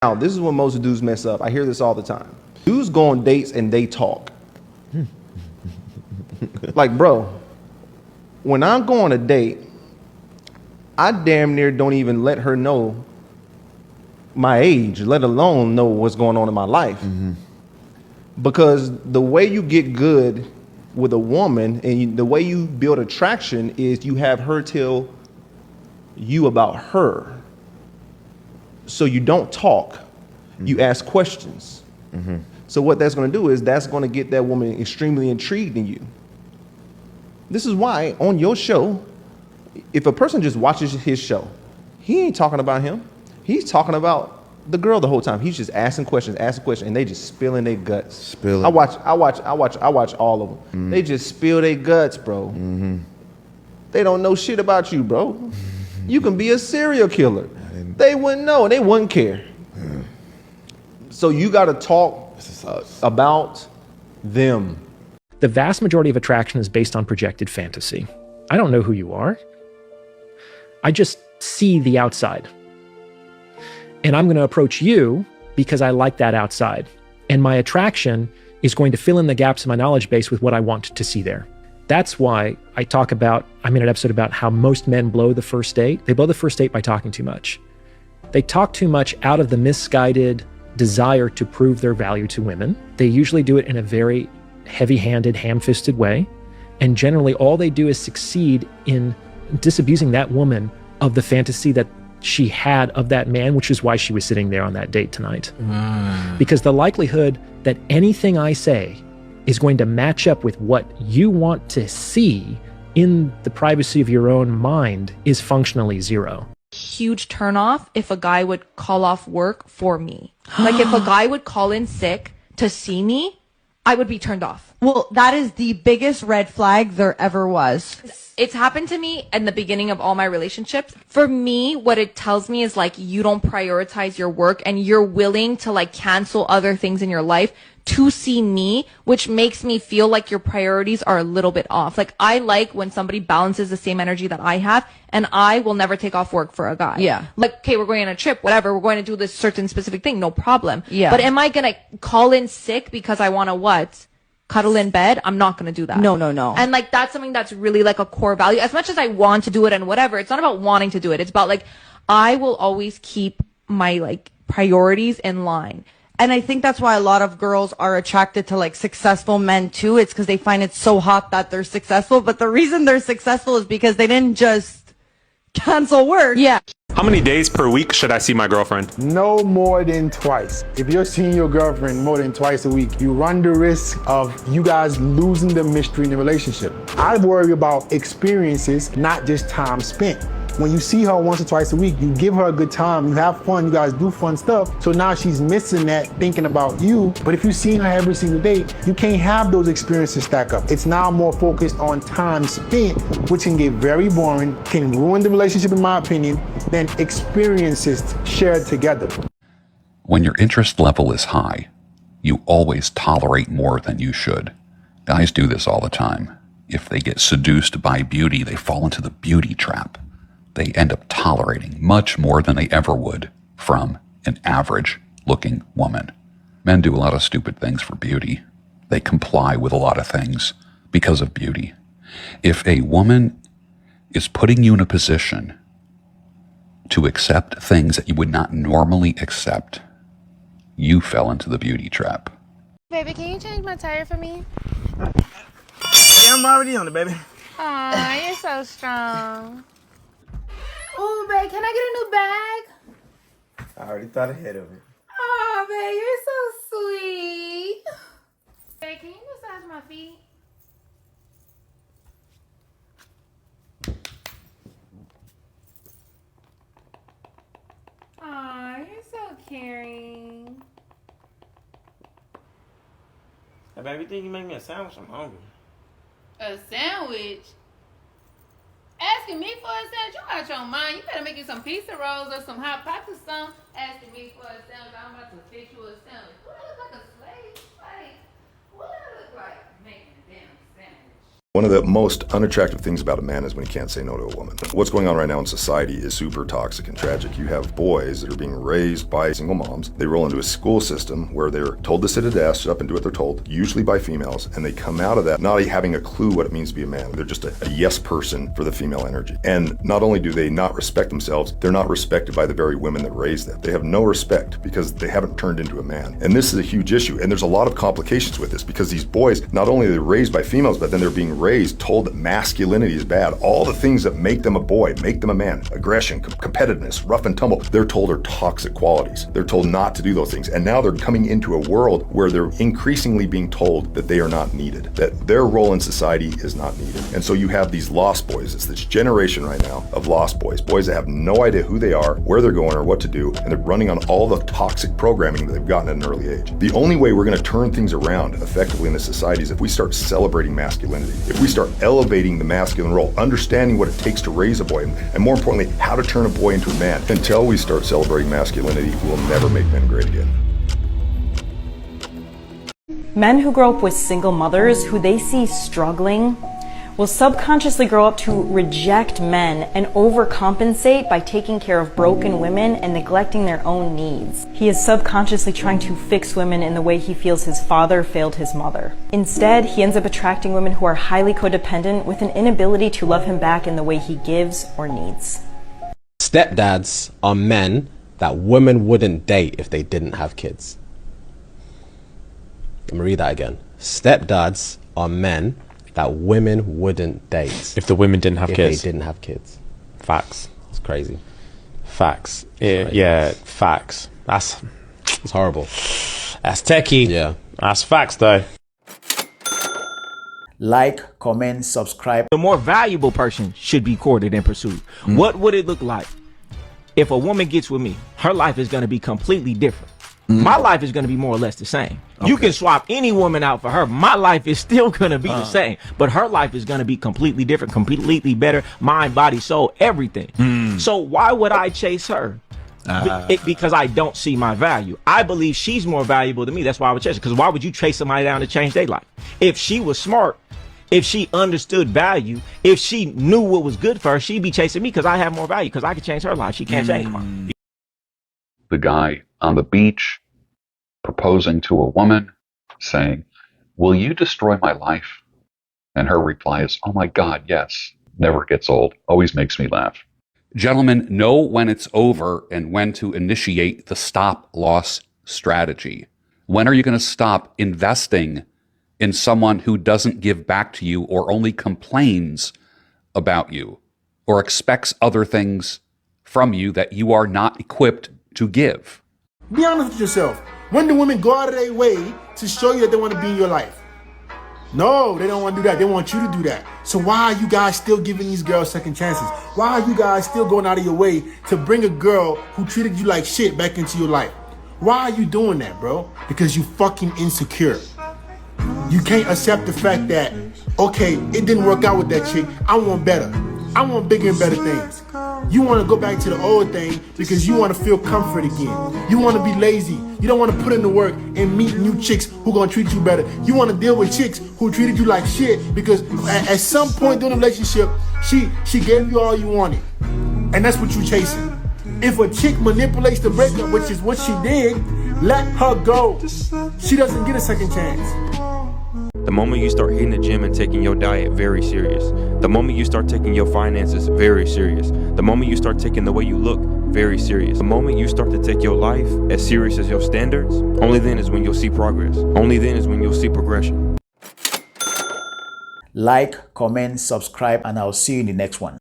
Now, this is when most dudes mess up. I hear this all the time. Dudes go on dates and they talk. Like, bro, when I go on a date, I damn near don't even let her know my age, let alone know what's going on in my life. Because the way you get good with a woman and the way you build attraction is you have her tell you about her. So you don't talk, you ask questions. So what that's going to do is that's going to get that woman extremely intrigued in you. This is why on your show, if a person just watches his show, he ain't talking about him. He's talking about the girl the whole time. He's just asking questions, and they just spilling their guts. I watch all of them. They just spill their guts, bro. They don't know shit about you, bro. You can be a serial killer. They wouldn't know. They wouldn't care. So you got to talk about them. The vast majority of attraction is based on projected fantasy. I don't know who you are. I just see the outside. And I'm going to approach you because I like that outside. And my attraction is going to fill in the gaps in my knowledge base with what I want to see there. That's why I made an episode about how most men blow the first date. They blow the first date by talking too much. They talk too much out of the misguided desire to prove their value to women. They usually do it in a very heavy-handed, ham-fisted way. And generally, all they do is succeed in disabusing that woman of the fantasy that she had of that man, which is why she was sitting there on that date tonight. Because the likelihood that anything I say is going to match up with what you want to see in the privacy of your own mind is functionally zero. Huge turnoff if a guy would call off work for me. Like if a guy would call in sick to see me, I would be turned off. Well, that is the biggest red flag there ever was. It's happened to me in the beginning of all my relationships. For me, what it tells me is like you don't prioritize your work and you're willing to like cancel other things in your life to see me, which makes me feel like your priorities are a little bit off. Like I like when somebody balances the same energy that I have, and I will never take off work for a guy. Yeah. Like, okay, we're going on a trip, whatever, we're going to do this certain specific thing, no problem. Yeah. But am I gonna call in sick because I wanna what? Cuddle in bed? I'm not gonna do that. No. And like that's something that's really like a core value. As much as I want to do it and whatever, it's not about wanting to do it. It's about like I will always keep my like priorities in line. And I think that's why a lot of girls are attracted to like successful men too. It's because they find it so hot that they're successful. But the reason they're successful is because they didn't just cancel work. Yeah. How many days per week should I see my girlfriend? No more than twice. If you're seeing your girlfriend more than twice a week, you run the risk of you guys losing the mystery in the relationship. I worry about experiences, not just time spent. When you see her once or twice a week, you give her a good time, you have fun, you guys do fun stuff. So now she's missing that, thinking about you. But if you're seeing her every single day, you can't have those experiences stack up. It's now more focused on time spent, which can get very boring, can ruin the relationship in my opinion, than experiences shared together. When your interest level is high, you always tolerate more than you should. Guys do this all the time. If they get seduced by beauty, they fall into the beauty trap. They end up tolerating much more than they ever would from an average-looking woman. Men do a lot of stupid things for beauty. They comply with a lot of things because of beauty. If a woman is putting you in a position to accept things that you would not normally accept, you fell into the beauty trap. Baby, can you change my tire for me? Yeah, I'm already on it, baby. Aw, you're so strong. Ooh, babe, can I get a new bag? I already thought ahead of it. Aw, babe, you're so sweet. Babe, can you massage my feet? Aw, you're so caring. Hey, baby, you think you make me a sandwich? I'm hungry. A sandwich? Asking me for a sandwich? You out your mind. You better make you some pizza rolls or some hot pockets or something. Asking me for a sandwich. I'm about to fix you a sandwich. What, I look like a slave? Like, what do I look like making a damn sandwich? One of the most unattractive things about a man is when he can't say no to a woman. What's going on right now in society is super toxic and tragic. You have boys that are being raised by single moms. They roll into a school system where they're told to sit at a desk, shut up and do what they're told, usually by females, and they come out of that not having a clue what it means to be a man. They're just a yes person for the female energy. And not only do they not respect themselves, they're not respected by the very women that raised them. They have no respect because they haven't turned into a man. And this is a huge issue. And there's a lot of complications with this because these boys, not only are they raised by females, but then they're being raised, told that masculinity is bad. All the things that make them a boy, make them a man, aggression, competitiveness, rough and tumble, they're told are toxic qualities. They're told not to do those things. And now they're coming into a world where they're increasingly being told that they are not needed, that their role in society is not needed. And so you have these lost boys. It's this generation right now of lost boys, boys that have no idea who they are, where they're going, or what to do, and they're running on all the toxic programming that they've gotten at an early age. The only way we're going to turn things around effectively in this society is if we start celebrating masculinity, if we start elevating the masculine role, understanding what it takes to raise a boy, and more importantly, how to turn a boy into a man. Until we start celebrating masculinity, we'll never make men great again. Men who grow up with single mothers who they see struggling will subconsciously grow up to reject men and overcompensate by taking care of broken women and neglecting their own needs. He is subconsciously trying to fix women in the way he feels his father failed his mother. Instead, he ends up attracting women who are highly codependent with an inability to love him back in the way he gives or needs. Stepdads are men that women wouldn't date if they didn't have kids. Let me read that again. Stepdads are men that women wouldn't date If the women didn't have if kids. they didn't have kids. Facts. It's crazy. Facts. Right. Yeah, facts. It's horrible. That's techie. Yeah. That's facts though. Like, comment, subscribe. The more valuable person should be courted and pursued. What would it look like if a woman gets with me? Her life is going to be completely different. My life is going to be more or less the same. You can swap any woman out for her. My life is still going to be the same, but her life is going to be completely different, completely better, mind, body, soul, everything. So why would I chase her? Because I don't see my value. I believe she's more valuable than me. That's why I would chase her. Because why would you chase somebody down to change their life? If she was smart, if she understood value, if she knew what was good for her, she'd be chasing me because I have more value, because I could change her life. She can't change mine. The guy on the beach proposing to a woman, saying, "Will you destroy my life?" And her reply is, "Oh my God, yes." Never gets old. Always makes me laugh. Gentlemen, know when it's over and when to initiate the stop-loss strategy. When are you going to stop investing in someone who doesn't give back to you or only complains about you or expects other things from you that you are not equipped to give? Be honest with yourself. When do women go out of their way to show you that they want to be in your life? No, they don't want to do that. They want you to do that. So why are you guys still giving these girls second chances? Why are you guys still going out of your way to bring a girl who treated you like shit back into your life? Why are you doing that, bro? Because you fucking insecure. You can't accept the fact that, okay, it didn't work out with that chick. I want better. I want bigger and better things. You want to go back to the old thing because you want to feel comfort again. You want to be lazy. You don't want to put in the work and meet new chicks who going to treat you better. You want to deal with chicks who treated you like shit because at some point during the relationship, she gave you all you wanted. And that's what you're chasing. If a chick manipulates the breakup, which is what she did, let her go. She doesn't get a second chance. The moment you start hitting the gym and taking your diet very serious, the moment you start taking your finances very serious, the moment you start taking the way you look very serious, the moment you start to take your life as serious as your standards, only then is when you'll see progress. Only then is when you'll see progression. Like, comment, subscribe, and I'll see you in the next one.